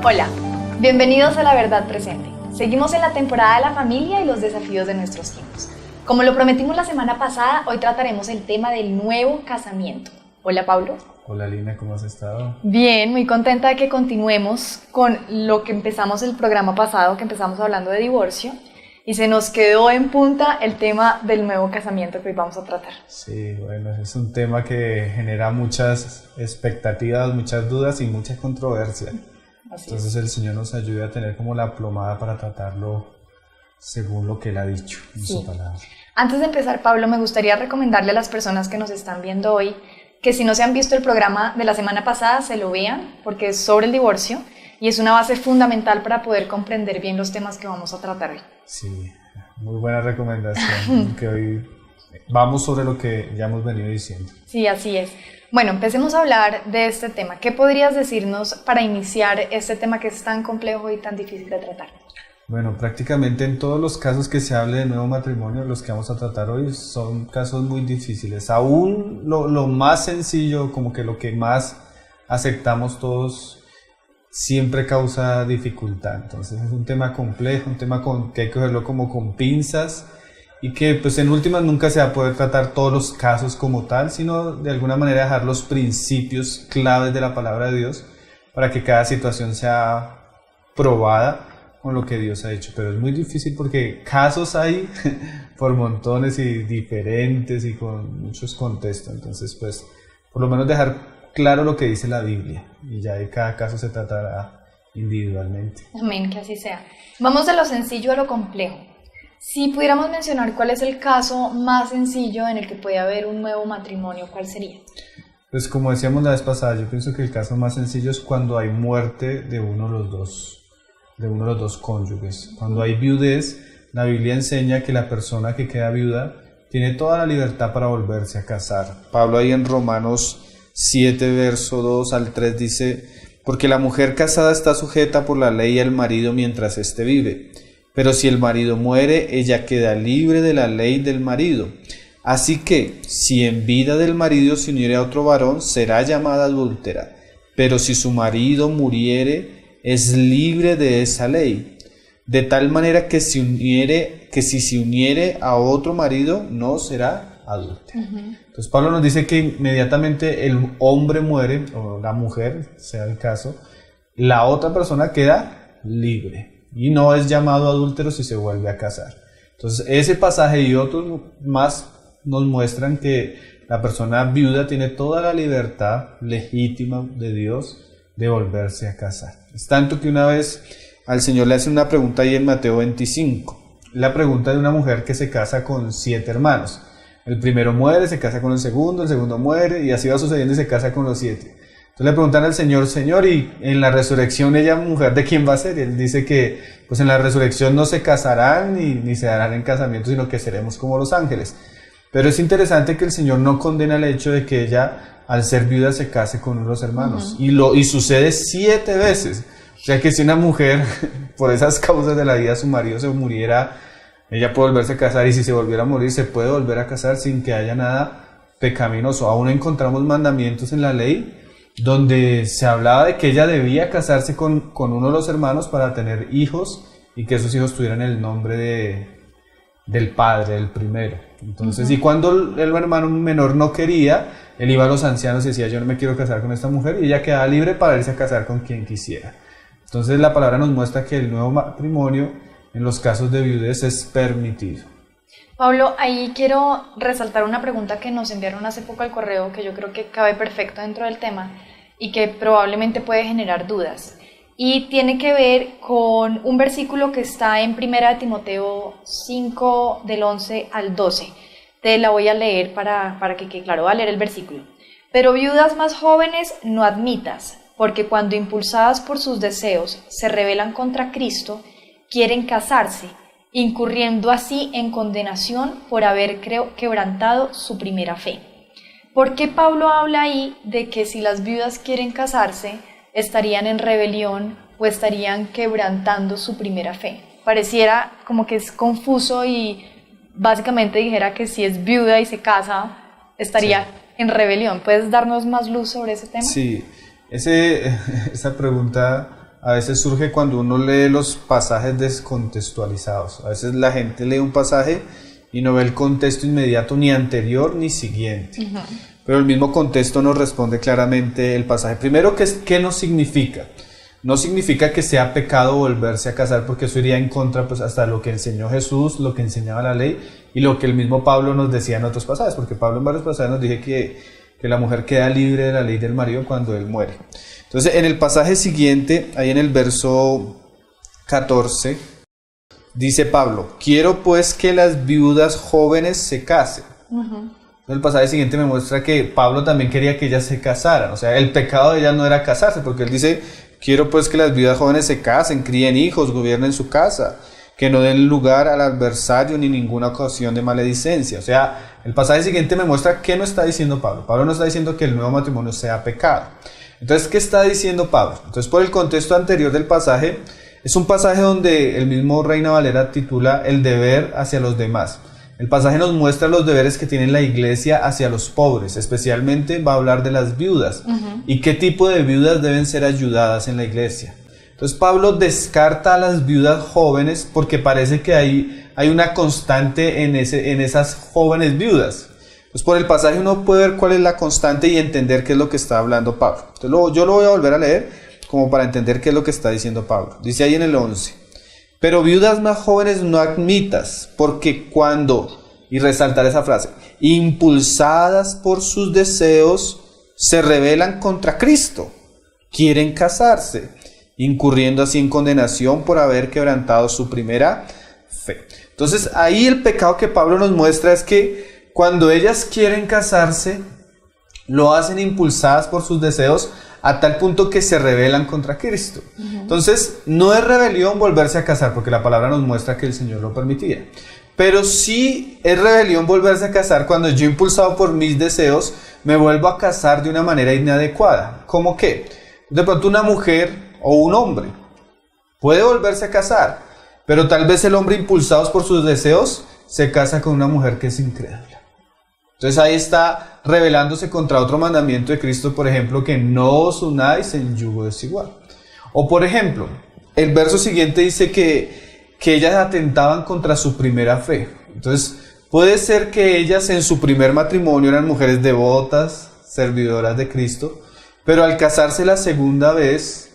Hola, bienvenidos a La Verdad Presente. Seguimos en la temporada de la familia y los desafíos de nuestros tiempos. Como lo prometimos la semana pasada, hoy trataremos el tema del nuevo casamiento. Hola, Pablo. Hola, Lina, ¿cómo has estado? Bien, muy contenta de que continuemos con lo que empezamos el programa pasado, que empezamos hablando de divorcio, y se nos quedó en punta el tema del nuevo casamiento que hoy vamos a tratar. Sí, bueno, es un tema que genera muchas expectativas, muchas dudas y mucha controversia. Entonces el Señor nos ayude a tener como la plomada para tratarlo según lo que Él ha dicho en su palabra. Antes de empezar, Pablo, me gustaría recomendarle a las personas que nos están viendo hoy que si no se han visto el programa de la semana pasada, se lo vean, porque es sobre el divorcio y es una base fundamental para poder comprender bien los temas que vamos a tratar hoy. Sí, muy buena recomendación, que hoy vamos sobre lo que ya hemos venido diciendo. Sí, así es. Bueno, empecemos a hablar de este tema. ¿Qué podrías decirnos para iniciar este tema que es tan complejo y tan difícil de tratar? Bueno, prácticamente en todos los casos que se hable de nuevo matrimonio, los que vamos a tratar hoy son casos muy difíciles. Aún lo más sencillo, como que lo que más aceptamos todos, siempre causa dificultad. Entonces es un tema complejo, un tema que hay que cogerlo como con pinzas y que pues en últimas nunca se va a poder tratar todos los casos como tal, sino de alguna manera dejar los principios claves de la palabra de Dios para que cada situación sea probada con lo que Dios ha hecho. Pero es muy difícil porque casos hay por montones y diferentes y con muchos contextos. Entonces pues por lo menos dejar claro lo que dice la Biblia y ya de cada caso se tratará individualmente. Amén, que así sea. Vamos de lo sencillo a lo complejo. Si pudiéramos mencionar cuál es el caso más sencillo en el que puede haber un nuevo matrimonio, ¿cuál sería? Pues como decíamos la vez pasada, yo pienso que el caso más sencillo es cuando hay muerte de uno de los dos cónyuges. Cuando hay viudez, la Biblia enseña que la persona que queda viuda tiene toda la libertad para volverse a casar. Pablo ahí en Romanos 7, verso 2 al 3 dice: porque la mujer casada está sujeta por la ley al marido mientras éste vive. Pero si el marido muere, ella queda libre de la ley del marido. Así que, si en vida del marido se uniere a otro varón, será llamada adúltera. Pero si su marido muriere, es libre de esa ley. De tal manera que si se uniere a otro marido, no será adúltera. Entonces Pablo nos dice que inmediatamente el hombre muere, o la mujer, sea el caso, la otra persona queda libre. Y no es llamado adúltero si se vuelve a casar. Entonces ese pasaje y otros más nos muestran que la persona viuda tiene toda la libertad legítima de Dios de volverse a casar. Es tanto que una vez al Señor le hacen una pregunta ahí en Mateo 25. La pregunta de una mujer que se casa con 7 hermanos. El primero muere, se casa con el segundo muere y así va sucediendo y se casa con los 7. Entonces le preguntan al Señor: Señor, ¿y en la resurrección ella mujer de quién va a ser? Y Él dice que pues en la resurrección no se casarán ni se darán en casamiento, sino que seremos como los ángeles. Pero es interesante que el Señor no condena el hecho de que ella, al ser viuda, se case con uno de los hermanos. Y sucede 7 veces. O sea que si una mujer, por esas causas de la vida, su marido se muriera, ella puede volverse a casar, y si se volviera a morir, se puede volver a casar sin que haya nada pecaminoso. Aún encontramos mandamientos en la ley donde se hablaba de que ella debía casarse con uno de los hermanos para tener hijos y que esos hijos tuvieran el nombre del padre, del primero. Entonces, y cuando el hermano menor no quería, él iba a los ancianos y decía: yo no me quiero casar con esta mujer, y ella quedaba libre para irse a casar con quien quisiera. Entonces la palabra nos muestra que el nuevo matrimonio en los casos de viudez es permitido. Pablo, ahí quiero resaltar una pregunta que nos enviaron hace poco al correo, que yo creo que cabe perfecto dentro del tema y que probablemente puede generar dudas. Y tiene que ver con un versículo que está en 1 Timoteo 5, del 11 al 12. Te la voy a leer para que quede claro. Voy a leer el versículo. Pero viudas más jóvenes no admitas, porque cuando impulsadas por sus deseos se rebelan contra Cristo, quieren casarse, incurriendo así en condenación por haber quebrantado su primera fe. ¿Por qué Pablo habla ahí de que si las viudas quieren casarse, estarían en rebelión o estarían quebrantando su primera fe? Pareciera como que es confuso y básicamente dijera que si es viuda y se casa, estaría en rebelión. ¿Puedes darnos más luz sobre ese tema? Sí, esa pregunta a veces surge cuando uno lee los pasajes descontextualizados. A veces la gente lee un pasaje y no ve el contexto inmediato ni anterior ni siguiente. Pero el mismo contexto nos responde claramente el pasaje. Primero, ¿qué nos significa? No significa que sea pecado volverse a casar, porque eso iría en contra pues, hasta lo que enseñó Jesús, lo que enseñaba la ley y lo que el mismo Pablo nos decía en otros pasajes, porque Pablo en varios pasajes nos dice que la mujer queda libre de la ley del marido cuando él muere. Entonces, en el pasaje siguiente, ahí en el verso 14, dice Pablo: quiero pues que las viudas jóvenes se casen. El pasaje siguiente me muestra que Pablo también quería que ellas se casaran. O sea, el pecado de ellas no era casarse, porque él dice: quiero pues que las viudas jóvenes se casen, críen hijos, gobiernen su casa, que no den lugar al adversario ni ninguna ocasión de maledicencia. O sea, el pasaje siguiente me muestra qué no está diciendo Pablo. Pablo no está diciendo que el nuevo matrimonio sea pecado. Entonces, ¿qué está diciendo Pablo? Entonces, por el contexto anterior del pasaje, es un pasaje donde el mismo Reina Valera titula el deber hacia los demás. El pasaje nos muestra los deberes que tiene la iglesia hacia los pobres, especialmente va a hablar de las viudas y qué tipo de viudas deben ser ayudadas en la iglesia. Entonces Pablo descarta a las viudas jóvenes porque parece que hay una constante en esas jóvenes viudas. Entonces por el pasaje uno puede ver cuál es la constante y entender qué es lo que está hablando Pablo. Entonces yo lo voy a volver a leer como para entender qué es lo que está diciendo Pablo. Dice ahí en el 11: pero viudas más jóvenes no admitas, porque cuando, y resaltar esa frase, impulsadas por sus deseos, se rebelan contra Cristo, quieren casarse, incurriendo así en condenación por haber quebrantado su primera fe. Entonces ahí el pecado que Pablo nos muestra es que cuando ellas quieren casarse, lo hacen impulsadas por sus deseos, a tal punto que se rebelan contra Cristo. Entonces, no es rebelión volverse a casar, porque la palabra nos muestra que el Señor lo permitía. Pero sí es rebelión volverse a casar cuando yo, impulsado por mis deseos, me vuelvo a casar de una manera inadecuada. ¿Cómo qué? De pronto una mujer o un hombre puede volverse a casar, pero tal vez el hombre, impulsado por sus deseos, se casa con una mujer que es incrédula. Entonces ahí está rebelándose contra otro mandamiento de Cristo, por ejemplo, que no os unáis en yugo desigual. O por ejemplo, el verso siguiente dice que ellas atentaban contra su primera fe. Entonces puede ser que ellas en su primer matrimonio eran mujeres devotas, servidoras de Cristo, pero al casarse la segunda vez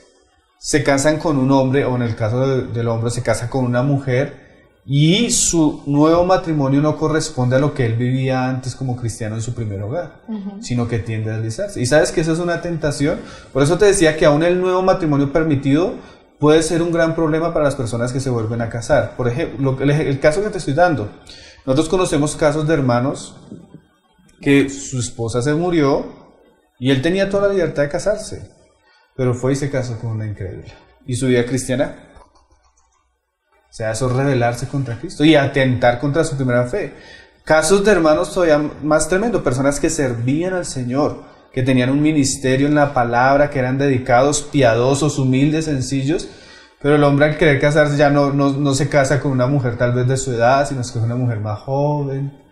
se casan con un hombre, o en el caso del hombre se casa con una mujer, y su nuevo matrimonio no corresponde a lo que él vivía antes como cristiano en su primer hogar, sino que tiende a deslizarse. Y sabes que eso es una tentación. Por eso te decía que aún el nuevo matrimonio permitido puede ser un gran problema para las personas que se vuelven a casar. Por ejemplo, el caso que te estoy dando, nosotros conocemos casos de hermanos que su esposa se murió y él tenía toda la libertad de casarse, pero fue y se casó con una incrédula. ¿Y su vida cristiana? O sea, eso es rebelarse contra Cristo y atentar contra su primera fe. Casos de hermanos todavía más tremendos, personas que servían al Señor, que tenían un ministerio en la palabra, que eran dedicados, piadosos, humildes, sencillos, pero el hombre al querer casarse ya no se casa con una mujer tal vez de su edad, sino es con una mujer más joven,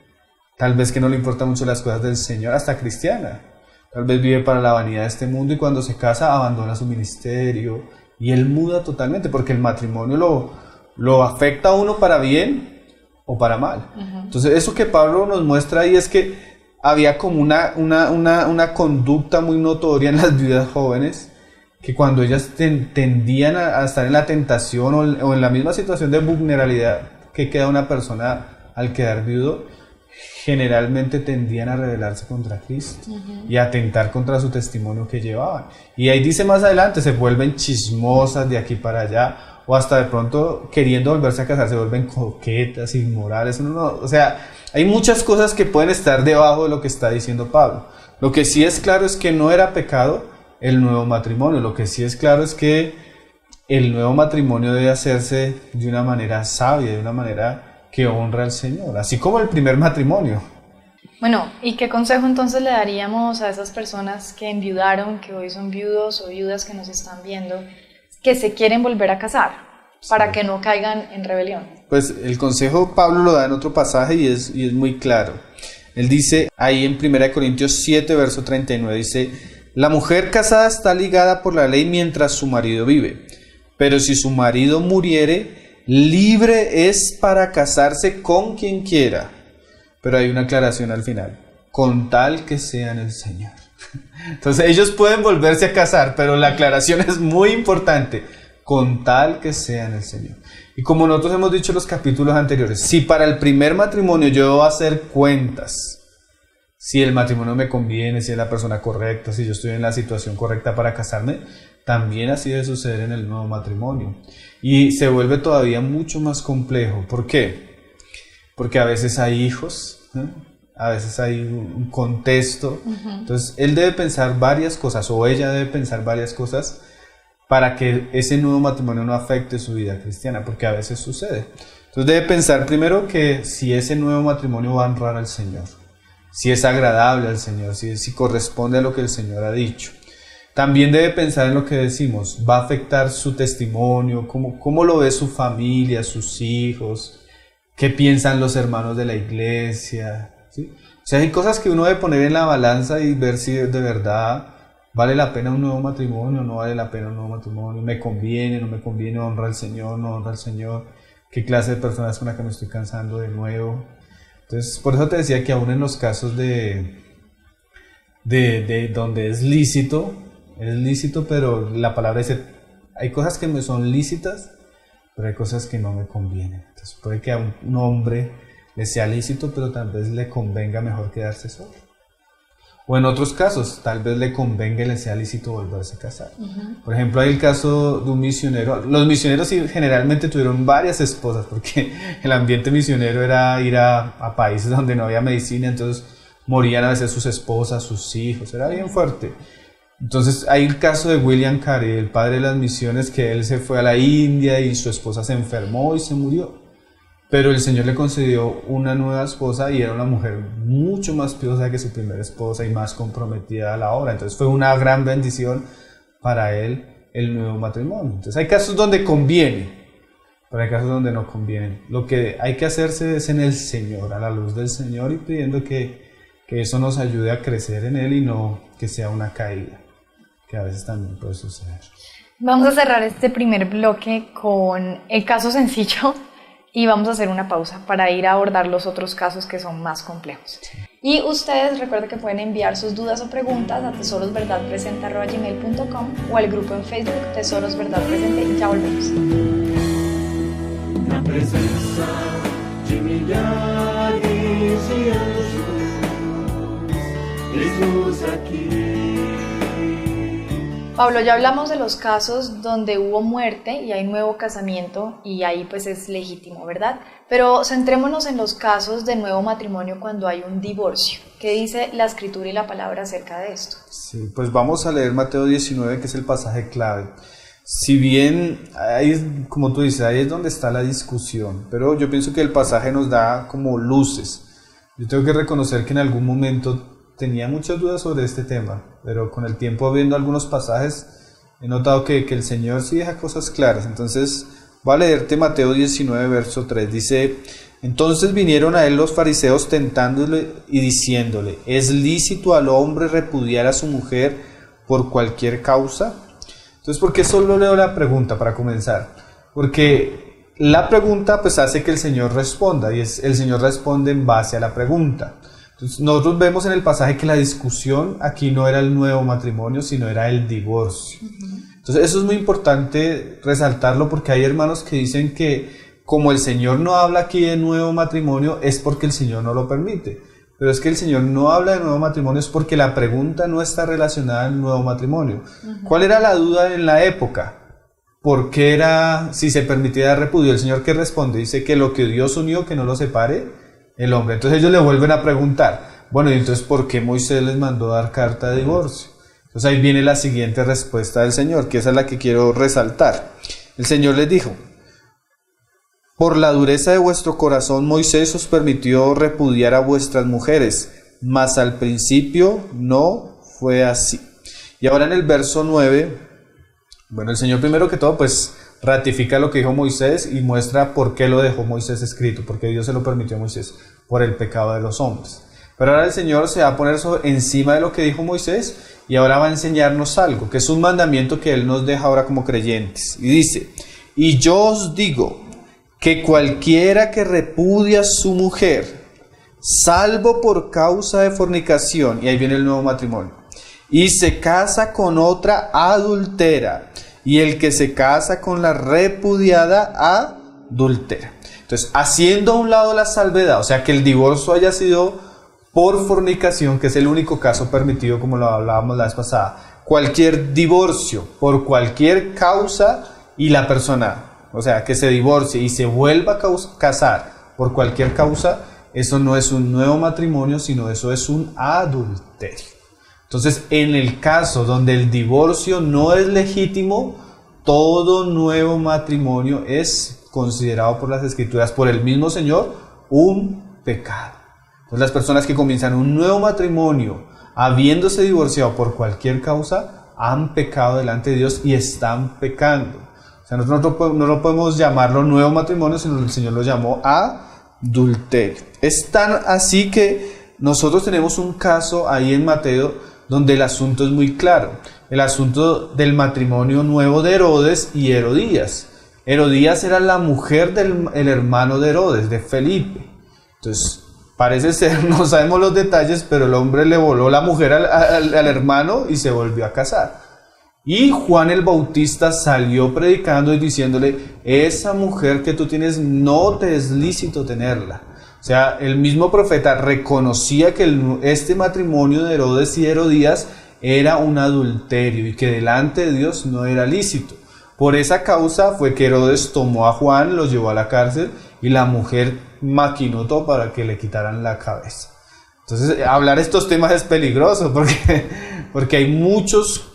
tal vez que no le importan mucho las cosas del Señor, hasta cristiana. Tal vez vive para la vanidad de este mundo y cuando se casa abandona su ministerio y él muda totalmente porque el matrimonio lo afecta a uno para bien o para mal. Entonces eso que Pablo nos muestra ahí es que había como una conducta muy notoria en las viudas jóvenes, que cuando ellas tendían a estar en la tentación o en la misma situación de vulnerabilidad que queda una persona al quedar viudo, generalmente tendían a rebelarse contra Cristo y a atentar contra su testimonio que llevaban. Y ahí dice más adelante, se vuelven chismosas de aquí para allá, o hasta de pronto queriendo volverse a casar se vuelven coquetas, inmorales. O sea, hay muchas cosas que pueden estar debajo de lo que está diciendo Pablo. Lo que sí es claro es que no era pecado el nuevo matrimonio. Lo que sí es claro es que el nuevo matrimonio debe hacerse de una manera sabia, de una manera que honra al Señor, así como el primer matrimonio. Bueno, ¿y qué consejo entonces le daríamos a esas personas que enviudaron, que hoy son viudos o viudas que nos están viendo, que se quieren volver a casar, para que no caigan en rebelión? Pues el consejo Pablo lo da en otro pasaje y es muy claro. Él dice ahí en 1 Corintios 7, verso 39, dice: la mujer casada está ligada por la ley mientras su marido vive, Pero si su marido muriere, libre es para casarse con quien quiera. Pero hay una aclaración al final, con tal que sea en el Señor. Entonces ellos pueden volverse a casar, pero la aclaración es muy importante, con tal que sea en el Señor. Y como nosotros hemos dicho en los capítulos anteriores, si para el primer matrimonio yo debo hacer cuentas, si el matrimonio me conviene, si es la persona correcta, si yo estoy en la situación correcta para casarme, también así debe suceder en el nuevo matrimonio. Y se vuelve todavía mucho más complejo. ¿Por qué? Porque a veces hay hijos, a veces hay un contexto. Entonces él debe pensar varias cosas, o ella debe pensar varias cosas, para que ese nuevo matrimonio no afecte su vida cristiana, porque a veces sucede. Entonces debe pensar primero que si ese nuevo matrimonio va a honrar al Señor, si es agradable al Señor, si corresponde a lo que el Señor ha dicho. También debe pensar en lo que decimos, va a afectar su testimonio, cómo lo ve su familia, sus hijos, qué piensan los hermanos de la iglesia, ¿sí? O sea, hay cosas que uno debe poner en la balanza y ver si de verdad vale la pena un nuevo matrimonio, no vale la pena un nuevo matrimonio, me conviene, no me conviene, honra al Señor, no honra al Señor, qué clase de persona es con la que me estoy cansando de nuevo. Entonces, por eso te decía que aún en los casos de donde es lícito, pero la palabra dice, hay cosas que me son lícitas, pero hay cosas que no me convienen. Entonces puede que a un hombre le sea lícito, pero tal vez le convenga mejor quedarse solo. O en otros casos, tal vez le convenga y le sea lícito volverse a casar. Por ejemplo, hay el caso de un misionero. Los misioneros generalmente tuvieron varias esposas, porque el ambiente misionero era ir a países donde no había medicina, entonces morían a veces sus esposas, sus hijos, era bien fuerte. Entonces hay el caso de William Carey, el padre de las misiones, que él se fue a la India y su esposa se enfermó y se murió. Pero el Señor le concedió una nueva esposa y era una mujer mucho más piosa que su primera esposa y más comprometida a la obra. Entonces fue una gran bendición para él el nuevo matrimonio. Entonces hay casos donde conviene, pero hay casos donde no conviene. Lo que hay que hacerse es en el Señor, a la luz del Señor, y pidiendo que eso nos ayude a crecer en Él y no que sea una caída, que a veces también puede suceder. Vamos a cerrar este primer bloque con el caso sencillo. Y vamos a hacer una pausa para ir a abordar los otros casos que son más complejos. Sí. Y ustedes recuerden que pueden enviar sus dudas o preguntas a tesorosverdadpresente@gmail.com o al grupo en Facebook Tesoros Verdad Presente. Y ya volvemos. Na presença de milhares de anjos, eis-nos aqui. Pablo, ya hablamos de los casos donde hubo muerte y hay nuevo casamiento y ahí pues es legítimo, ¿verdad? Pero centrémonos en los casos de nuevo matrimonio cuando hay un divorcio. ¿Qué dice la Escritura y la palabra acerca de esto? Sí, pues vamos a leer Mateo 19, que es el pasaje clave. Si bien, ahí, como tú dices, ahí es donde está la discusión, pero yo pienso que el pasaje nos da como luces. Yo tengo que reconocer que en algún momento tenía muchas dudas sobre este tema, pero con el tiempo viendo algunos pasajes he notado que el Señor sí deja cosas claras. Entonces voy a leerte Mateo 19, verso 3. Dice: entonces vinieron a él los fariseos tentándole y diciéndole: ¿es lícito al hombre repudiar a su mujer por cualquier causa? Entonces, ¿por qué solo leo la pregunta para comenzar? Porque la pregunta pues hace que el Señor responda, y el Señor responde en base a la pregunta. Entonces, nosotros vemos en el pasaje que la discusión aquí no era el nuevo matrimonio, sino era el divorcio. Entonces eso es muy importante resaltarlo, porque hay hermanos que dicen que como el Señor no habla aquí de nuevo matrimonio es porque el Señor no lo permite. Pero es que el Señor no habla de nuevo matrimonio es porque la pregunta no está relacionada al nuevo matrimonio. ¿Cuál era la duda en la época? ¿Por qué era si se permitía repudio? El Señor, ¿qué responde? Dice que lo que Dios unió, que no lo separe el hombre. Entonces ellos le vuelven a preguntar, bueno, ¿y entonces por qué Moisés les mandó dar carta de divorcio? Entonces ahí viene la siguiente respuesta del Señor, que esa es la que quiero resaltar. El Señor les dijo: por la dureza de vuestro corazón Moisés os permitió repudiar a vuestras mujeres, mas al principio no fue así. Y ahora en el verso 9, bueno, el Señor primero que todo pues ratifica lo que dijo Moisés y muestra por qué lo dejó Moisés escrito, porque Dios se lo permitió a Moisés, por el pecado de los hombres. Pero ahora el Señor se va a poner encima de lo que dijo Moisés y ahora va a enseñarnos algo, que es un mandamiento que Él nos deja ahora como creyentes. Y dice, y yo os digo que cualquiera que repudia a su mujer, salvo por causa de fornicación, y ahí viene el nuevo matrimonio, y se casa con otra adultera, y el que se casa con la repudiada adultera. Entonces, haciendo a un lado la salvedad, o sea, que el divorcio haya sido por fornicación, que es el único caso permitido, como lo hablábamos la vez pasada, cualquier divorcio por cualquier causa y la persona, o sea, que se divorcie y se vuelva a casar por cualquier causa, eso no es un nuevo matrimonio, sino eso es un adulterio. Entonces, en el caso donde el divorcio no es legítimo, todo nuevo matrimonio es considerado por las Escrituras, por el mismo Señor, un pecado. Entonces, las personas que comienzan un nuevo matrimonio, habiéndose divorciado por cualquier causa, han pecado delante de Dios y están pecando. O sea, nosotros no lo podemos llamarlo nuevo matrimonio, sino el Señor lo llamó adulterio. Es tan así que nosotros tenemos un caso ahí en Mateo donde el asunto es muy claro. El asunto del matrimonio nuevo de Herodes y Herodías. Herodías era la mujer del hermano de Herodes, de Felipe. Entonces, parece ser, no sabemos los detalles, pero el hombre le voló la mujer al hermano y se volvió a casar. Y Juan el Bautista salió predicando y diciéndole, esa mujer que tú tienes no te es lícito tenerla. O sea, el mismo profeta reconocía que este matrimonio de Herodes y Herodías era un adulterio y que delante de Dios no era lícito. Por esa causa fue que Herodes tomó a Juan, lo llevó a la cárcel y la mujer maquinó todo para que le quitaran la cabeza. Entonces, hablar estos temas es peligroso porque hay muchos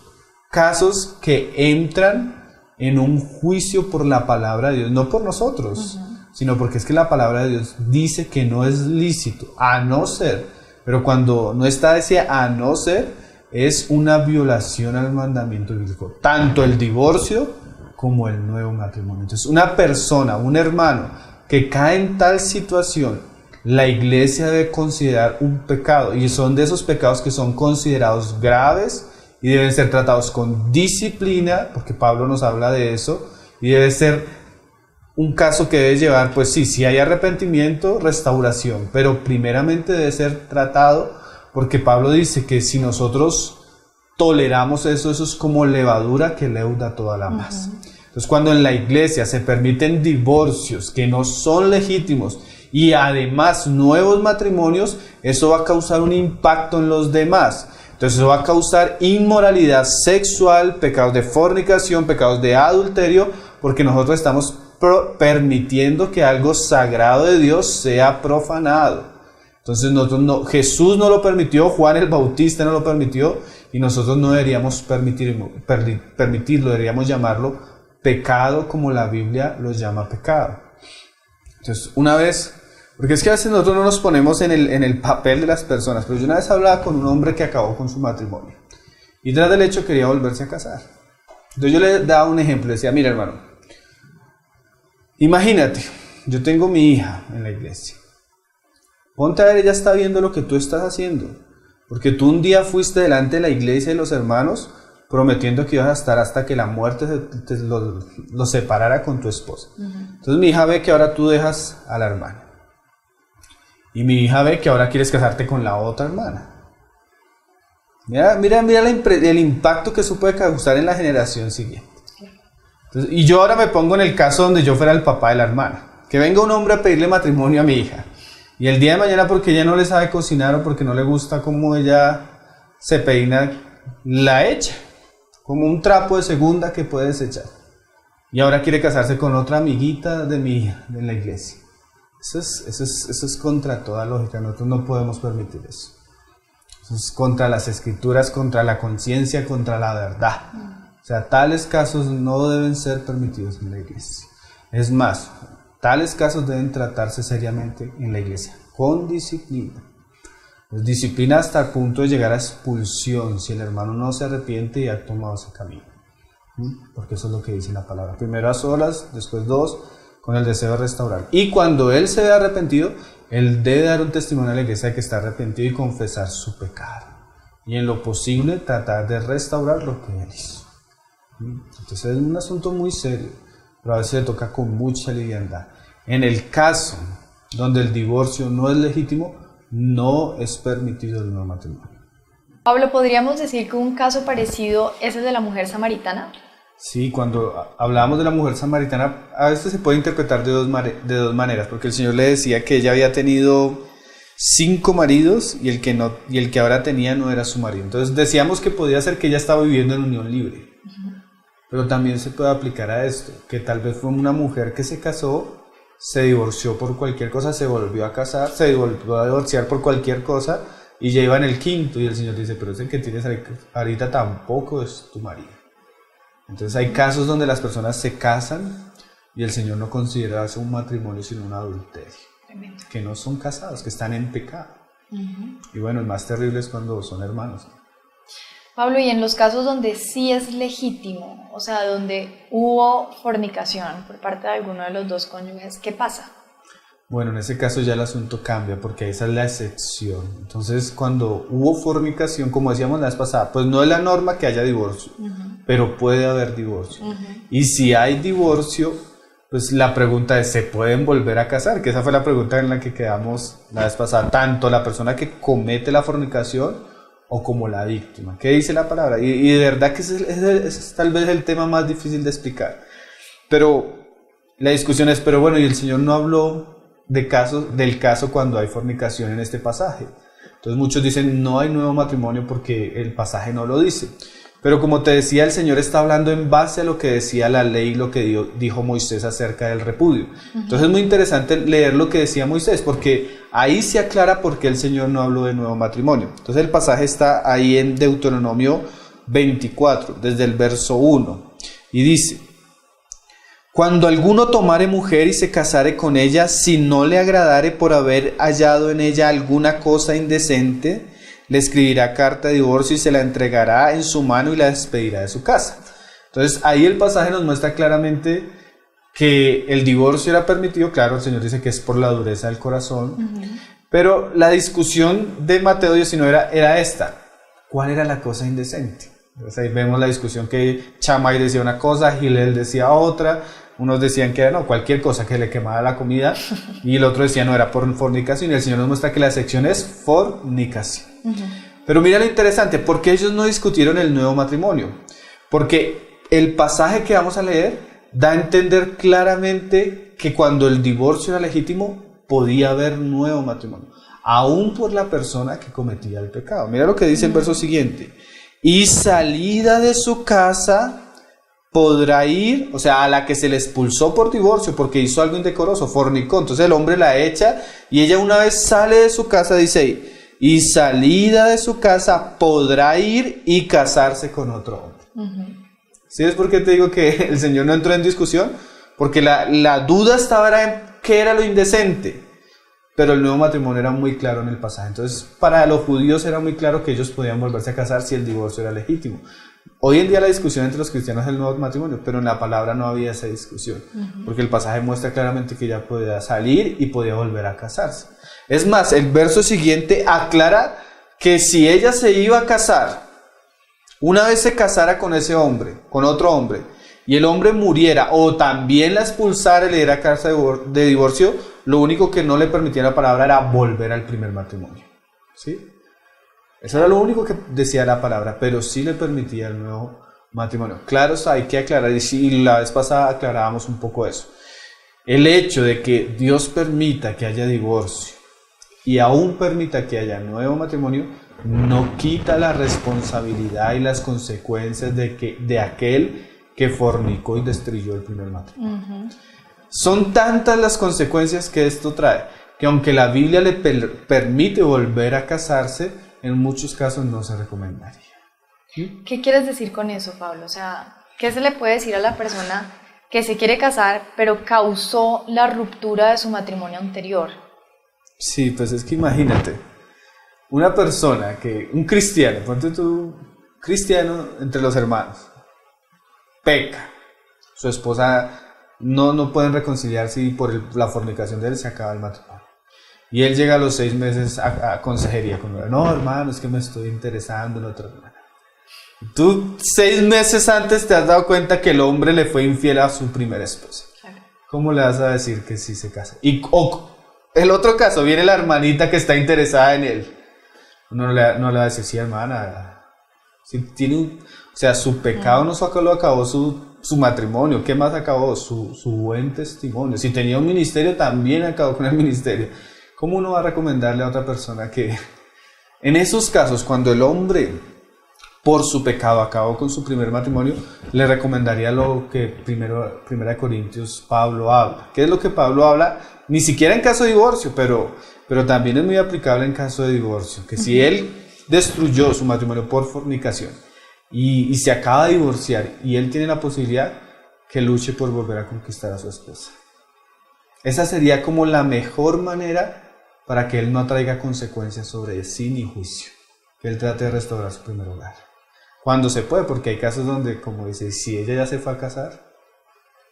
casos que entran en un juicio por la palabra de Dios, no por nosotros, sino porque es que la palabra de Dios dice que no es lícito, a no ser, pero cuando no está ese a no ser, es una violación al mandamiento bíblico, tanto el divorcio como el nuevo matrimonio. Entonces, una persona, un hermano que cae en tal situación, la iglesia debe considerar un pecado, y son de esos pecados que son considerados graves y deben ser tratados con disciplina, porque Pablo nos habla de eso, y debe ser un caso que debe llevar, pues sí, si hay arrepentimiento, restauración, pero primeramente debe ser tratado, porque Pablo dice que si nosotros toleramos eso es como levadura que leuda toda la masa. Entonces, cuando en la iglesia se permiten divorcios que no son legítimos y además nuevos matrimonios, eso va a causar un impacto en los demás. Entonces, eso va a causar inmoralidad sexual, pecados de fornicación, pecados de adulterio, porque nosotros estamos permitiendo que algo sagrado de Dios sea profanado. Entonces, Jesús no lo permitió, Juan el Bautista no lo permitió, y nosotros no deberíamos permitirlo, deberíamos llamarlo pecado como la Biblia lo llama pecado. Entonces, una vez, porque es que a veces nosotros no nos ponemos en el papel de las personas, pero yo una vez hablaba con un hombre que acabó con su matrimonio, y tras del hecho quería volverse a casar. Entonces yo le daba un ejemplo, decía, mira hermano, imagínate, yo tengo mi hija en la iglesia, ponte a ver, ella está viendo lo que tú estás haciendo, porque tú un día fuiste delante de la iglesia y los hermanos prometiendo que ibas a estar hasta que la muerte lo separara con tu esposa. Entonces mi hija ve que ahora tú dejas a la hermana, y mi hija ve que ahora quieres casarte con la otra hermana. Mira el impacto que eso puede causar en la generación siguiente. Entonces, y yo ahora me pongo en el caso donde yo fuera el papá de la hermana, que venga un hombre a pedirle matrimonio a mi hija, y el día de mañana, porque ella no le sabe cocinar o porque no le gusta cómo ella se peina, la echa como un trapo de segunda que puede desechar, y ahora quiere casarse con otra amiguita de mi hija de la iglesia. Eso es contra toda lógica. Nosotros no podemos permitir eso. Eso es contra las escrituras, contra la conciencia, contra la verdad. O sea, tales casos no deben ser permitidos en la iglesia. Es más, tales casos deben tratarse seriamente en la iglesia, con disciplina. Pues disciplina hasta el punto de llegar a expulsión, si el hermano no se arrepiente y ha tomado ese camino. Porque eso es lo que dice la palabra. Primero a solas, después dos, con el deseo de restaurar. Y cuando él se ve arrepentido, él debe dar un testimonio a la iglesia de que está arrepentido y confesar su pecado. Y en lo posible tratar de restaurar lo que él hizo. Entonces es un asunto muy serio, pero a veces se toca con mucha liviandad. En el caso donde el divorcio no es legítimo, no es permitido el nuevo matrimonio. Pablo, ¿podríamos decir que un caso parecido es el de la mujer samaritana? Sí, cuando hablamos de la mujer samaritana, a veces se puede interpretar de dos maneras, porque el Señor le decía que ella había tenido 5 maridos y el que ahora tenía no era su marido. Entonces decíamos que podía ser que ella estaba viviendo en unión libre. Pero también se puede aplicar a esto, que tal vez fue una mujer que se casó, se divorció por cualquier cosa, se volvió a casar, se volvió a divorciar por cualquier cosa y ya iba en el 5º y el Señor dice, pero ese que tienes ahorita tampoco es tu marido. Entonces hay casos donde las personas se casan y el Señor no considera eso un matrimonio sino un adulterio. Tremendo. Que no son casados, que están en pecado. Y bueno, el más terrible es cuando son hermanos. Pablo, y en los casos donde sí es legítimo, o sea, donde hubo fornicación por parte de alguno de los dos cónyuges, ¿qué pasa? Bueno, en ese caso ya el asunto cambia porque esa es la excepción. Entonces, cuando hubo fornicación, como decíamos la vez pasada, pues no es la norma que haya divorcio, pero puede haber divorcio. Y si hay divorcio, pues la pregunta es, ¿se pueden volver a casar? Que esa fue la pregunta en la que quedamos la vez pasada, tanto la persona que comete la fornicación o como la víctima. ¿Qué dice la palabra? Y de verdad que ese es tal vez el tema más difícil de explicar. Pero la discusión es, pero bueno, y el Señor no habló del caso cuando hay fornicación en este pasaje. Entonces muchos dicen, no hay nuevo matrimonio porque el pasaje no lo dice. Pero como te decía, el Señor está hablando en base a lo que decía la ley, lo que dijo Moisés acerca del repudio. Entonces es muy interesante leer lo que decía Moisés, porque ahí se aclara por qué el Señor no habló de nuevo matrimonio. Entonces el pasaje está ahí en Deuteronomio 24, desde el verso 1, y dice, cuando alguno tomare mujer y se casare con ella, si no le agradare por haber hallado en ella alguna cosa indecente, le escribirá carta de divorcio y se la entregará en su mano y la despedirá de su casa. Entonces ahí el pasaje nos muestra claramente que el divorcio era permitido. Claro, el Señor dice que es por la dureza del corazón, pero la discusión de Mateo 19 era esta: ¿cuál era la cosa indecente? Entonces ahí vemos la discusión que Shammai decía una cosa, Hillel decía otra. Unos decían que era cualquier cosa que le quemara la comida, y el otro decía no, era por fornicación, y el Señor nos muestra que la sección es fornicación. Pero mira lo interesante, ¿por qué ellos no discutieron el nuevo matrimonio? Porque el pasaje que vamos a leer da a entender claramente que cuando el divorcio era legítimo, podía haber nuevo matrimonio, aún por la persona que cometía el pecado. Mira lo que dice el verso siguiente: y salida de su casa podrá ir, o sea, a la que se le expulsó por divorcio porque hizo algo indecoroso, fornicó, entonces el hombre la echa y ella una vez sale de su casa, dice ahí, y salida de su casa podrá ir y casarse con otro hombre. ¿Sí ves por qué te digo que el Señor no entró en discusión? Porque la duda estaba en qué era lo indecente, pero el nuevo matrimonio era muy claro en el pasaje. Entonces para los judíos era muy claro que ellos podían volverse a casar si el divorcio era legítimo. Hoy en día la discusión entre los cristianos es el nuevo matrimonio, pero en la palabra no había esa discusión, porque el pasaje muestra claramente que ella podía salir y podía volver a casarse. Es más, el verso siguiente aclara que si ella se iba a casar, una vez se casara con ese hombre, con otro hombre, y el hombre muriera o también la expulsara y le diera carta de divorcio, lo único que no le permitía la palabra era volver al primer matrimonio. ¿Sí? Eso era lo único que decía la palabra, pero sí le permitía el nuevo matrimonio. Claro, hay que aclarar, y la vez pasada aclarábamos un poco eso. El hecho de que Dios permita que haya divorcio y aún permita que haya nuevo matrimonio, no quita la responsabilidad y las consecuencias de aquel que fornicó y destruyó el primer matrimonio. Son tantas las consecuencias que esto trae, que aunque la Biblia le permite volver a casarse, en muchos casos no se recomendaría. ¿Sí? ¿Qué quieres decir con eso, Pablo? O sea, ¿qué se le puede decir a la persona que se quiere casar, pero causó la ruptura de su matrimonio anterior? Sí, pues es que imagínate, una persona un cristiano, ponte tú, cristiano entre los hermanos, peca, su esposa no pueden reconciliarse y por la fornicación de él se acaba el matrimonio. Y él llega a los 6 meses a consejería con él. No, hermano, es que me estoy interesando en otra hermana. Tú 6 meses antes te has dado cuenta que el hombre le fue infiel a su primera esposa. Claro. ¿Cómo le vas a decir que sí se casa? O el otro caso, viene la hermanita que está interesada en él. Uno no le va a decir, sí, hermana. Si tiene o sea, su pecado no solo acabó su matrimonio. ¿Qué más acabó? Su buen testimonio. Si tenía un ministerio, también acabó con el ministerio. ¿Cómo uno va a recomendarle a otra persona que en esos casos, cuando el hombre por su pecado acabó con su primer matrimonio, le recomendaría lo que Primera Corintios Pablo habla? ¿Qué es lo que Pablo habla? Ni siquiera en caso de divorcio, pero también es muy aplicable en caso de divorcio. Que si él destruyó su matrimonio por fornicación y se acaba de divorciar y él tiene la posibilidad, que luche por volver a conquistar a su esposa. Esa sería como la mejor manera para que él no traiga consecuencias sobre sí ni juicio. Que él trate de restaurar su primer hogar. Cuando se puede, porque hay casos donde, como dice, si ella ya se fue a casar,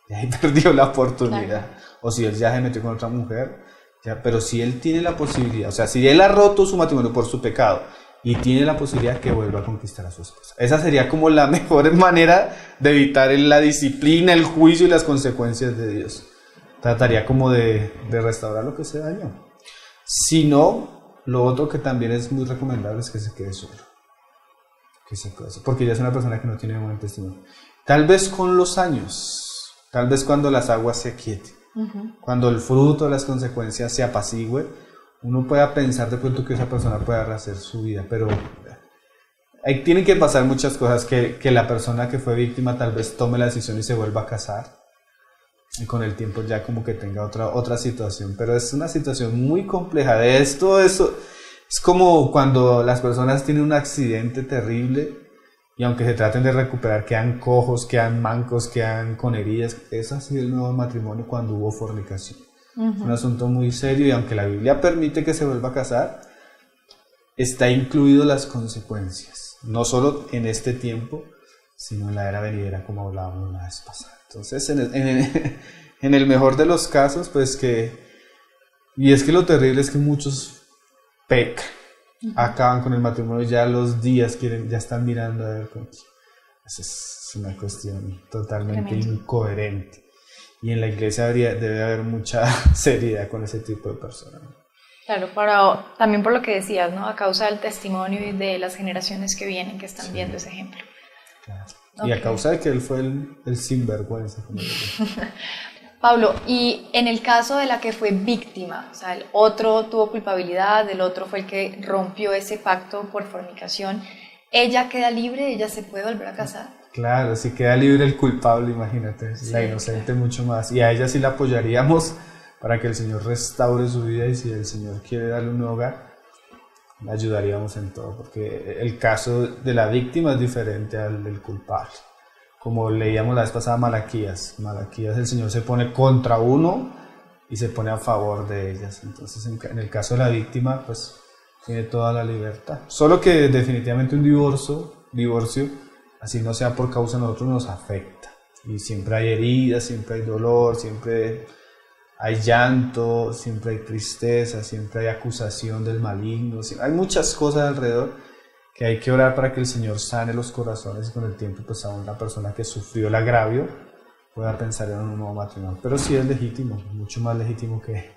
ya ahí perdió la oportunidad. Claro. O si él ya se metió con otra mujer, ya, pero si él tiene la posibilidad, o sea, si él ha roto su matrimonio por su pecado y tiene la posibilidad que vuelva a conquistar a su esposa. Esa sería como la mejor manera de evitar la disciplina, el juicio y las consecuencias de Dios. Trataría como de restaurar lo que se dañó. Si no, lo otro que también es muy recomendable es que se quede solo. Porque ya es una persona que no tiene buen testimonio. Tal vez con los años, tal vez cuando las aguas se aquieten, cuando el fruto de las consecuencias se apacigüe, uno pueda pensar de pronto que esa persona pueda rehacer su vida, pero tienen que pasar muchas cosas, que la persona que fue víctima tal vez tome la decisión y se vuelva a casar, y con el tiempo ya como que tenga otra situación, pero es una situación muy compleja. De esto, eso es como cuando las personas tienen un accidente terrible y aunque se traten de recuperar, quedan cojos, quedan mancos, quedan con heridas. Es así el nuevo matrimonio cuando hubo fornicación. Es un asunto muy serio y aunque la Biblia permite que se vuelva a casar, está incluido las consecuencias, no solo en este tiempo, sino en la era venidera, como hablábamos la vez pasada. Entonces, en el mejor de los casos, pues y es que lo terrible es que muchos pecan, acaban con el matrimonio, ya los días ya están mirando a ver con quién. Esa es una cuestión totalmente incoherente. Y en la iglesia debe haber mucha seriedad con ese tipo de personas. Claro, pero también por lo que decías, ¿no? A causa del testimonio y de las generaciones que vienen, que están viendo ese ejemplo. Claro. Y a causa de que él fue el sinvergüenza. Pablo, y en el caso de la que fue víctima, o sea, el otro tuvo culpabilidad, el otro fue el que rompió ese pacto por fornicación, ¿ella queda libre? ¿Ella se puede volver a casar? Claro, si queda libre el culpable, imagínate, sí, la inocente, claro. Mucho más. Y a ella sí la apoyaríamos para que el Señor restaure su vida, y si el Señor quiere darle un nuevo hogar, la ayudaríamos en todo, porque el caso de la víctima es diferente al del culpable. Como leíamos la vez pasada, Malaquías, el Señor se pone contra uno y se pone a favor de ellas. Entonces, en el caso de la víctima, pues tiene toda la libertad. Solo que definitivamente un divorcio, así no sea por causa de nosotros, nos afecta. Y siempre hay heridas, siempre hay dolor, siempre hay llanto, siempre hay tristeza, siempre hay acusación del maligno. Hay muchas cosas alrededor que hay que orar para que el Señor sane los corazones y con el tiempo pues aún la persona que sufrió el agravio pueda pensar en un nuevo matrimonio. Pero sí es legítimo, mucho más legítimo que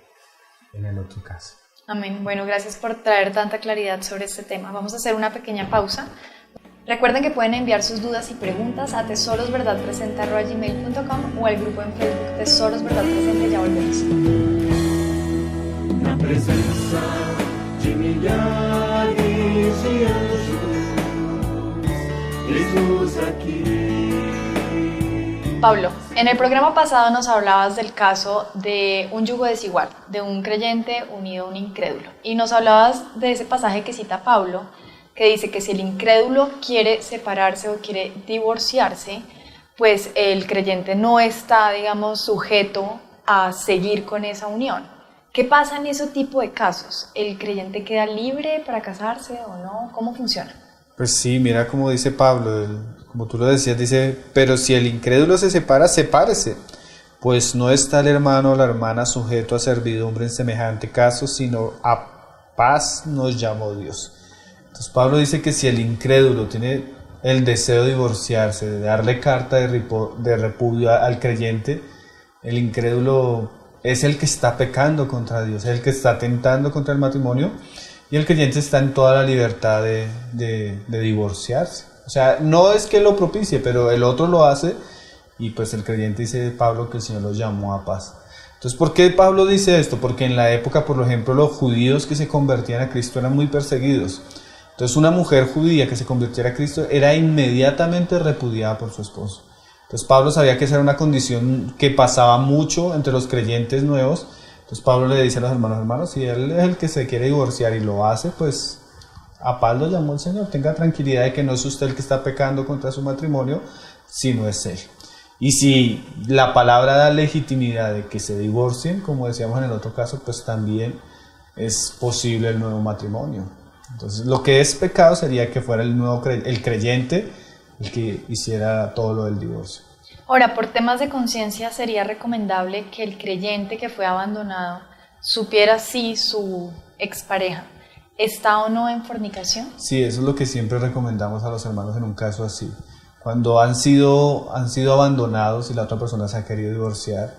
en el otro caso. Amén. Bueno, gracias por traer tanta claridad sobre este tema. Vamos a hacer una pequeña pausa. Recuerden que pueden enviar sus dudas y preguntas a tesorosverdadpresente@gmail.com o al grupo en Facebook Tesoros Verdad Presente. Ya volvemos. Na presença de milhares de anjos, Jesus aquí. Pablo, en el programa pasado nos hablabas del caso de un yugo desigual, de un creyente unido a un incrédulo. Y nos hablabas de ese pasaje que cita Pablo, que dice que si el incrédulo quiere separarse o quiere divorciarse, pues el creyente no está, digamos, sujeto a seguir con esa unión. ¿Qué pasa en ese tipo de casos? ¿El creyente queda libre para casarse o no? ¿Cómo funciona? Pues sí, mira como dice Pablo, como tú lo decías, dice, pero si el incrédulo se separa, sepárese, pues no está el hermano o la hermana sujeto a servidumbre en semejante caso, sino a paz nos llamó Dios. Entonces Pablo dice que si el incrédulo tiene el deseo de divorciarse, de darle carta de repudio al creyente, el incrédulo es el que está pecando contra Dios, es el que está atentando contra el matrimonio, y el creyente está en toda la libertad de divorciarse. O sea, no es que lo propicie, pero el otro lo hace, y pues el creyente dice Pablo que el Señor los llamó a paz. Entonces, ¿por qué Pablo dice esto? Porque en la época, por ejemplo, los judíos que se convertían a Cristo eran muy perseguidos. Entonces, una mujer judía que se convirtiera a Cristo era inmediatamente repudiada por su esposo. Entonces, Pablo sabía que esa era una condición que pasaba mucho entre los creyentes nuevos. Entonces, Pablo le dice a los hermanos, si él es el que se quiere divorciar y lo hace, pues a paz lo llamó el Señor. Tenga tranquilidad de que no es usted el que está pecando contra su matrimonio, sino es él. Y si la palabra da legitimidad de que se divorcien, como decíamos en el otro caso, pues también es posible el nuevo matrimonio. Entonces, lo que es pecado sería que fuera el creyente el que hiciera todo lo del divorcio. Ahora, por temas de conciencia, ¿sería recomendable que el creyente que fue abandonado supiera si su expareja está o no en fornicación? Sí, eso es lo que siempre recomendamos a los hermanos en un caso así. Cuando han sido abandonados y la otra persona se ha querido divorciar,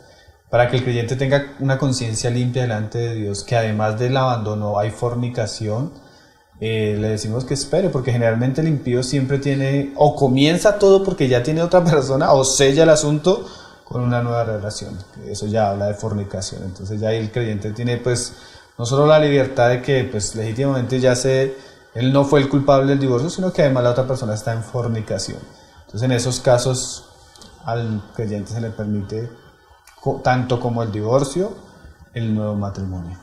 para que el creyente tenga una conciencia limpia delante de Dios, que además del abandono hay fornicación, le decimos que espere, porque generalmente el impío siempre tiene, o comienza todo porque ya tiene otra persona, o sella el asunto con una nueva relación. Eso ya habla de fornicación. Entonces ya ahí el creyente tiene pues no solo la libertad de que pues legítimamente él no fue el culpable del divorcio, sino que además la otra persona está en fornicación. Entonces en esos casos al creyente se le permite tanto como el divorcio, el nuevo matrimonio.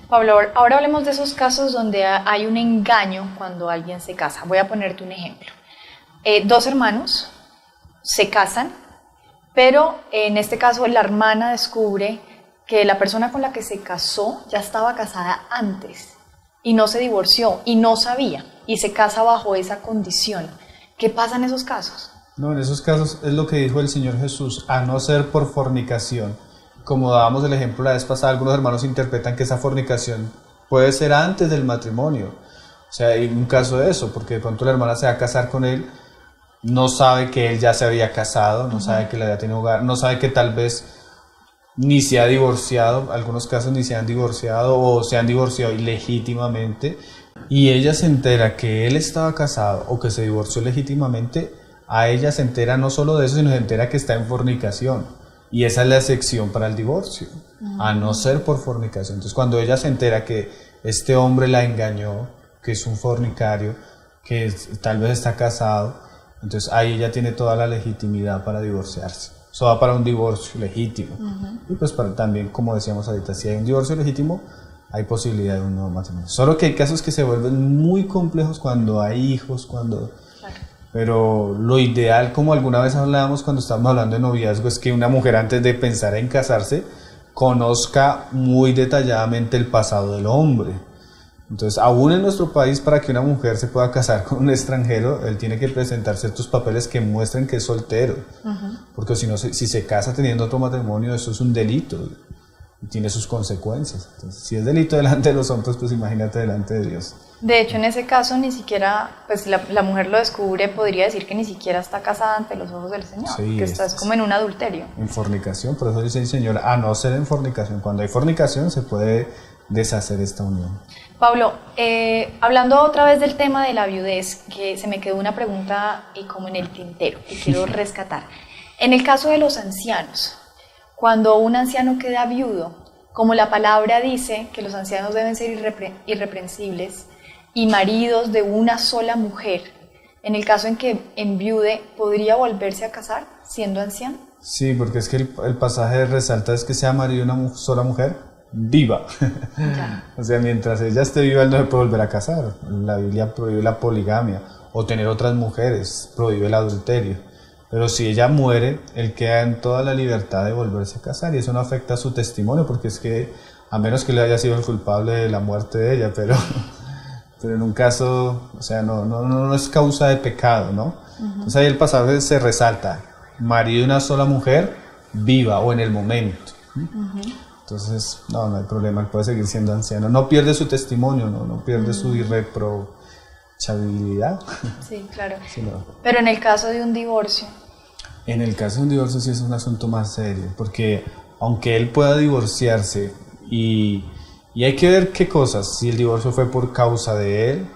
Pablo, ahora hablemos de esos casos donde hay un engaño cuando alguien se casa. Voy a ponerte un ejemplo. Dos hermanos se casan, pero en este caso la hermana descubre que la persona con la que se casó ya estaba casada antes y no se divorció y no sabía y se casa bajo esa condición. ¿Qué pasa en esos casos? No, en esos casos es lo que dijo el Señor Jesús, a no ser por fornicación. Como dábamos el ejemplo la vez pasada, algunos hermanos interpretan que esa fornicación puede ser antes del matrimonio. O sea, hay un caso de eso, porque de pronto la hermana se va a casar con él, no sabe que él ya se había casado, no sabe que él había tenido hogar, no sabe que tal vez ni se ha divorciado, algunos casos ni se han divorciado o se han divorciado ilegítimamente, y ella se entera que él estaba casado o que se divorció legítimamente, a ella se entera no solo de eso, sino se entera que está en fornicación. Y esa es la excepción para el divorcio, a no ser por fornicación. Entonces, cuando ella se entera que este hombre la engañó, que es un fornicario, que tal vez está casado, entonces ahí ella tiene toda la legitimidad para divorciarse. Eso va para un divorcio legítimo. Y pues también, como decíamos ahorita, si hay un divorcio legítimo, hay posibilidad de un nuevo matrimonio. Solo que hay casos que se vuelven muy complejos cuando hay hijos, Claro. Pero lo ideal, como alguna vez hablábamos cuando estábamos hablando de noviazgo, es que una mujer antes de pensar en casarse conozca muy detalladamente el pasado del hombre. Entonces, aún en nuestro país, para que una mujer se pueda casar con un extranjero, él tiene que presentar ciertos papeles que muestren que es soltero. Porque si no, si se casa teniendo otro matrimonio, eso es un delito y tiene sus consecuencias. Entonces, si es delito delante de los hombres, pues imagínate delante de Dios. De hecho, en ese caso, ni siquiera, pues la mujer lo descubre, podría decir que ni siquiera está casada ante los ojos del Señor, sí, que estás como en un adulterio. En fornicación, por eso dice el Señor, a no ser en fornicación. Cuando hay fornicación se puede deshacer esta unión. Pablo, hablando otra vez del tema de la viudez, que se me quedó una pregunta como en el tintero, que quiero rescatar. En el caso de los ancianos, cuando un anciano queda viudo, como la palabra dice que los ancianos deben ser irreprensibles, y maridos de una sola mujer, en el caso en que enviude, ¿podría volverse a casar siendo anciano? Sí, porque es que el pasaje resalta es que sea marido de una sola mujer viva. O sea, mientras ella esté viva, él no se puede volver a casar. La Biblia prohíbe la poligamia o tener otras mujeres, prohíbe el adulterio. Pero si ella muere, él queda en toda la libertad de volverse a casar, y eso no afecta a su testimonio, porque es que, a menos que él haya sido el culpable de la muerte de ella, pero en un caso, o sea, no es causa de pecado, ¿no? Entonces ahí el pasaje se resalta, marido de una sola mujer viva o en el momento. Entonces, no hay problema, él puede seguir siendo anciano. No pierde su testimonio, no pierde su irreprochabilidad. Sí, claro. Sí, no. Pero en el caso de un divorcio. En el caso de un divorcio sí es un asunto más serio, porque aunque él pueda divorciarse y hay que ver qué cosas, si el divorcio fue por causa de él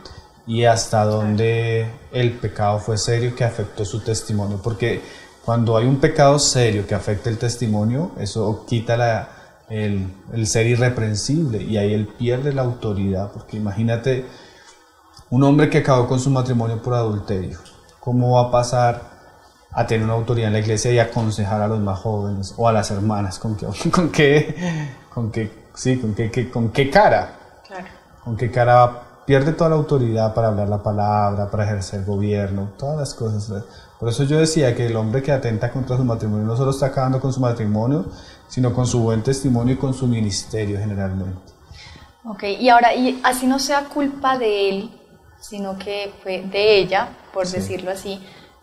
y hasta dónde el pecado fue serio que afectó su testimonio, porque cuando hay un pecado serio que afecta el testimonio, eso quita el ser irreprensible y ahí él pierde la autoridad, porque imagínate un hombre que acabó con su matrimonio por adulterio, ¿cómo va a pasar a tener una autoridad en la iglesia y aconsejar a los más jóvenes o a las hermanas? ¿Con qué cara? Claro. ¿Con qué cara pierde toda la autoridad para hablar la palabra, para ejercer gobierno, todas las cosas? Por eso yo decía que el hombre que atenta contra su matrimonio no solo está acabando con su matrimonio, sino con su buen testimonio y con su ministerio generalmente. Ok, y ahora, y así no sea culpa de él, sino que fue de ella, por decirlo así,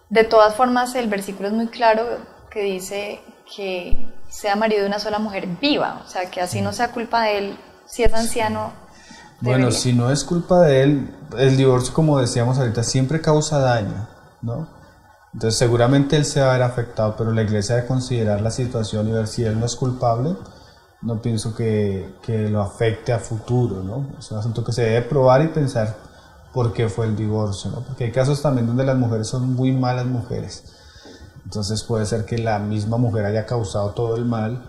de todas formas el versículo es muy claro que dice que sea marido de una sola mujer viva, o sea, que así no sea culpa de él, si es anciano. Bueno, si no es culpa de él, el divorcio, como decíamos ahorita, siempre causa daño, ¿no? Entonces seguramente él se va a ver afectado, pero la iglesia debe considerar la situación y ver si él no es culpable. No pienso que lo afecte a futuro, ¿no? Es un asunto que se debe probar y pensar por qué fue el divorcio, ¿no? Porque hay casos también donde las mujeres son muy malas mujeres. Entonces puede ser que la misma mujer haya causado todo el mal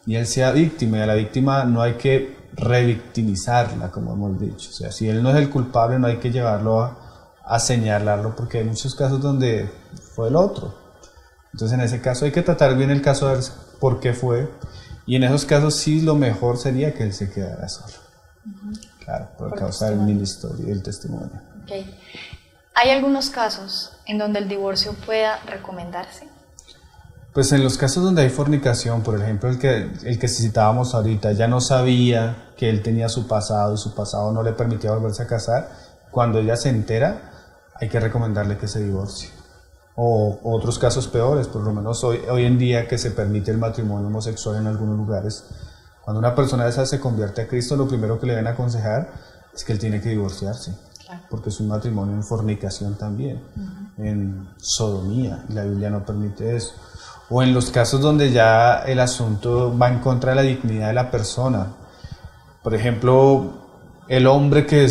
y él sea víctima, y a la víctima no hay que revictimizarla, como hemos dicho. O sea, si él no es el culpable, no hay que llevarlo a señalarlo, porque hay muchos casos donde fue el otro. Entonces en ese caso hay que tratar bien el caso, a ver por qué fue, y en esos casos sí lo mejor sería que él se quedara solo. Claro, por causa del ministerio y del testimonio. Okay. ¿Hay algunos casos en donde el divorcio pueda recomendarse? Pues en los casos donde hay fornicación, por ejemplo, el que citábamos ahorita, ya no sabía que él tenía su pasado y su pasado no le permitía volverse a casar, cuando ella se entera, hay que recomendarle que se divorcie. O otros casos peores, por lo menos hoy en día que se permite el matrimonio homosexual en algunos lugares. Cuando una persona de esa se convierte a Cristo, lo primero que le deben aconsejar es que él tiene que divorciarse, claro, porque es un matrimonio en fornicación también, en sodomía, y la Biblia no permite eso. O en los casos donde ya el asunto va en contra de la dignidad de la persona. Por ejemplo, el hombre que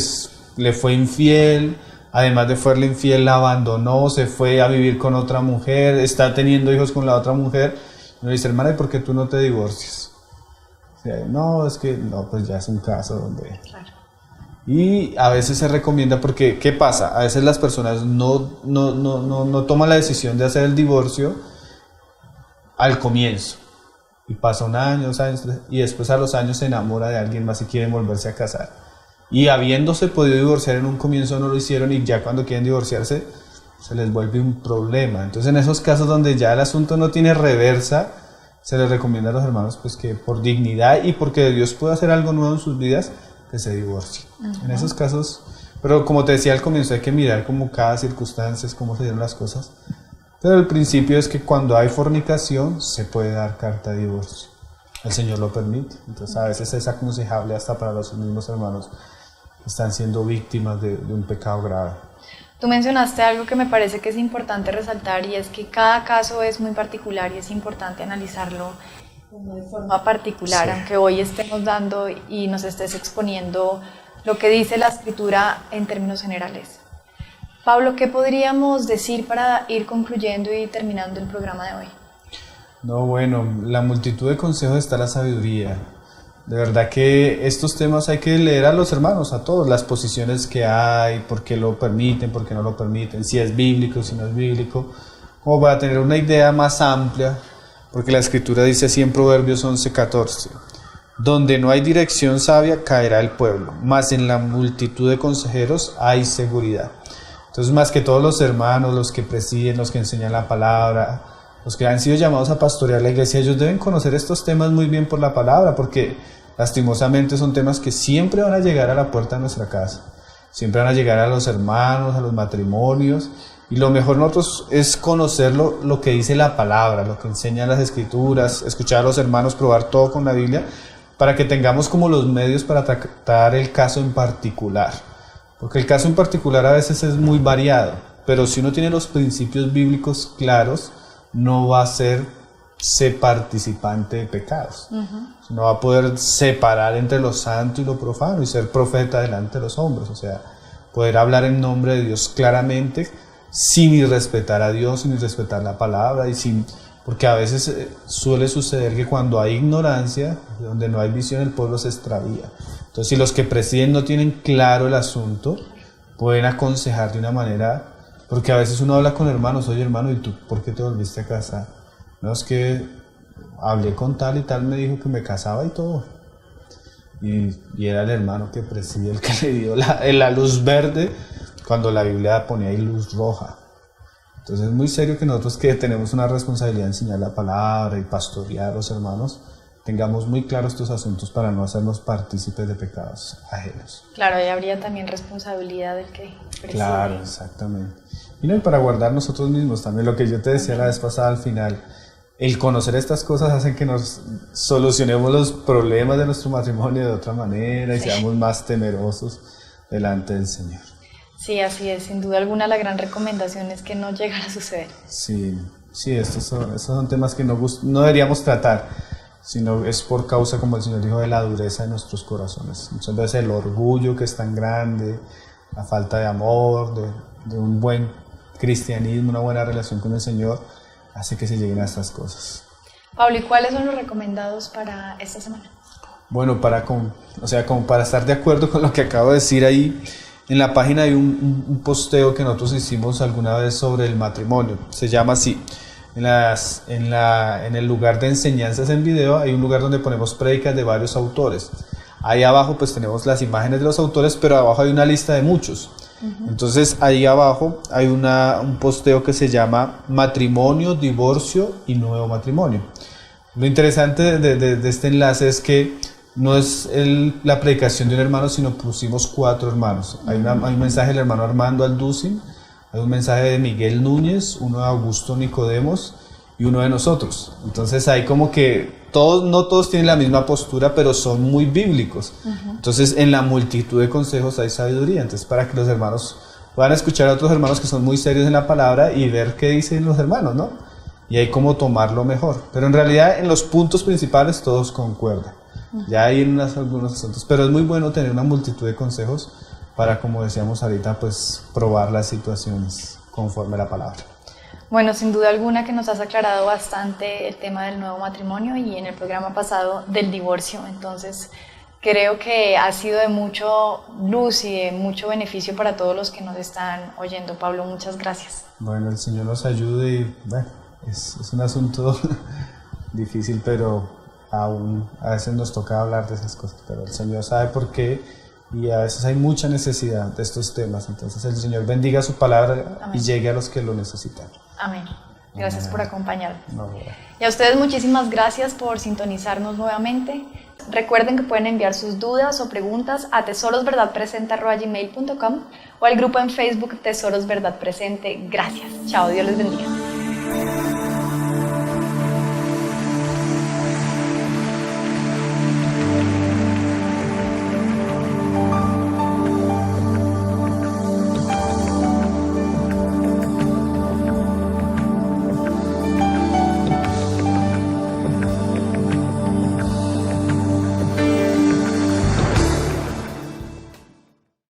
le fue infiel, además de serle infiel, la abandonó, se fue a vivir con otra mujer, está teniendo hijos con la otra mujer. Y uno dice, hermana, ¿y por qué tú no te divorcias? O sea, no, es que no, pues ya es un caso donde... Claro. Y a veces se recomienda porque, ¿qué pasa? A veces las personas no toman la decisión de hacer el divorcio al comienzo. Y pasa un año, 2 años, 3, y después a los años se enamora de alguien más y quieren volverse a casar. Y habiéndose podido divorciar en un comienzo no lo hicieron, y ya cuando quieren divorciarse se les vuelve un problema. Entonces en esos casos donde ya el asunto no tiene reversa, se les recomienda a los hermanos pues que por dignidad y porque Dios puede hacer algo nuevo en sus vidas, que se divorcien. En esos casos, pero como te decía al comienzo, hay que mirar como cada circunstancia, cómo se dieron las cosas. Pero el principio es que cuando hay fornicación se puede dar carta de divorcio. El Señor lo permite. Entonces a veces es aconsejable hasta para los mismos hermanos que están siendo víctimas de un pecado grave. Tú mencionaste algo que me parece que es importante resaltar, y es que cada caso es muy particular y es importante analizarlo de forma particular, sí, aunque hoy estemos dando y nos estés exponiendo lo que dice la Escritura en términos generales. Pablo, ¿qué podríamos decir para ir concluyendo y terminando el programa de hoy? No, bueno, la multitud de consejos está la sabiduría. De verdad que estos temas hay que leer a los hermanos, a todos, las posiciones que hay, por qué lo permiten, por qué no lo permiten, si es bíblico, si no es bíblico, como para tener una idea más amplia, porque la Escritura dice así en Proverbios 11:14, donde no hay dirección sabia caerá el pueblo, mas en la multitud de consejeros hay seguridad. Entonces, más que todos los hermanos, los que presiden, los que enseñan la palabra, los que han sido llamados a pastorear la iglesia, ellos deben conocer estos temas muy bien por la palabra, porque lastimosamente son temas que siempre van a llegar a la puerta de nuestra casa, siempre van a llegar a los hermanos, a los matrimonios, Y lo mejor nosotros es conocer lo que dice la palabra, lo que enseñan las escrituras, escuchar a los hermanos, probar todo con la Biblia, para que tengamos como los medios para tratar el caso en particular. Porque el caso en particular a veces es muy variado, pero si uno tiene los principios bíblicos claros, no va a ser participante de pecados. No va a poder separar entre lo santo y lo profano y ser profeta delante de los hombres. O sea, poder hablar en nombre de Dios claramente, sin irrespetar a Dios, sin irrespetar la palabra, porque a veces suele suceder que cuando hay ignorancia, donde no hay visión, el pueblo se extravía. Entonces, si los que presiden no tienen claro el asunto, pueden aconsejar de una manera, porque a veces uno habla con hermanos, oye hermano, ¿y tú por qué te volviste a casar? No, es que hablé con tal y tal, me dijo que me casaba y todo. Y era el hermano que preside el que le dio la luz verde, cuando la Biblia ponía ahí luz roja. Entonces es muy serio que nosotros, que tenemos una responsabilidad de enseñar la palabra y pastorear a los hermanos, tengamos muy claros estos asuntos para no hacernos partícipes de pecados ajenos. Claro, y habría también responsabilidad del que preside. Claro, exactamente. Y para guardar nosotros mismos también, lo que yo te decía la vez pasada al final, el conocer estas cosas hace que nos solucionemos los problemas de nuestro matrimonio de otra manera y seamos más temerosos delante del Señor. Sí, así es. Sin duda alguna la gran recomendación es que no llegara a suceder. Sí, estos son temas que no deberíamos tratar, sino es por causa, como el Señor dijo, de la dureza de nuestros corazones. Muchas veces el orgullo que es tan grande, la falta de amor, de un buen cristianismo, una buena relación con el Señor, hace que se lleguen a estas cosas. Pablo, ¿y cuáles son los recomendados para esta semana? Bueno, como para estar de acuerdo con lo que acabo de decir ahí, en la página hay un posteo que nosotros hicimos alguna vez sobre el matrimonio. Se llama así. En el lugar de enseñanzas en video hay un lugar donde ponemos prédicas de varios autores. Ahí abajo pues tenemos las imágenes de los autores, pero abajo hay una lista de muchos. Entonces ahí abajo hay un posteo que se llama Matrimonio, Divorcio y Nuevo Matrimonio. Lo interesante de este enlace es que no es la predicación de un hermano, sino pusimos 4 hermanos. Hay un mensaje del hermano Armando Alducin, hay un mensaje de Miguel Núñez, uno de Augusto Nicodemos y uno de nosotros. Entonces hay como que no todos tienen la misma postura, pero son muy bíblicos. Entonces en la multitud de consejos hay sabiduría. Entonces para que los hermanos puedan escuchar a otros hermanos que son muy serios en la palabra y ver qué dicen los hermanos, ¿no? Y hay como tomarlo mejor. Pero en realidad en los puntos principales todos concuerdan. Ya hay algunos asuntos, pero es muy bueno tener una multitud de consejos para, como decíamos ahorita, pues probar las situaciones conforme a la palabra. Bueno, sin duda alguna que nos has aclarado bastante el tema del nuevo matrimonio y en el programa pasado del divorcio. Entonces, creo que ha sido de mucho luz y de mucho beneficio para todos los que nos están oyendo. Pablo, muchas gracias. Bueno, el Señor nos ayude y bueno, es un asunto difícil, pero aún a veces nos toca hablar de esas cosas, pero el Señor sabe por qué y a veces hay mucha necesidad de estos temas. Entonces el Señor bendiga su palabra. Amén. Y llegue a los que lo necesitan. Amén. Gracias por acompañarnos. Bueno. Y a ustedes muchísimas gracias por sintonizarnos nuevamente. Recuerden que pueden enviar sus dudas o preguntas a tesorosverdadpresente@gmail.com o al grupo en Facebook Tesoros Verdad Presente. Gracias. Chao, Dios les bendiga.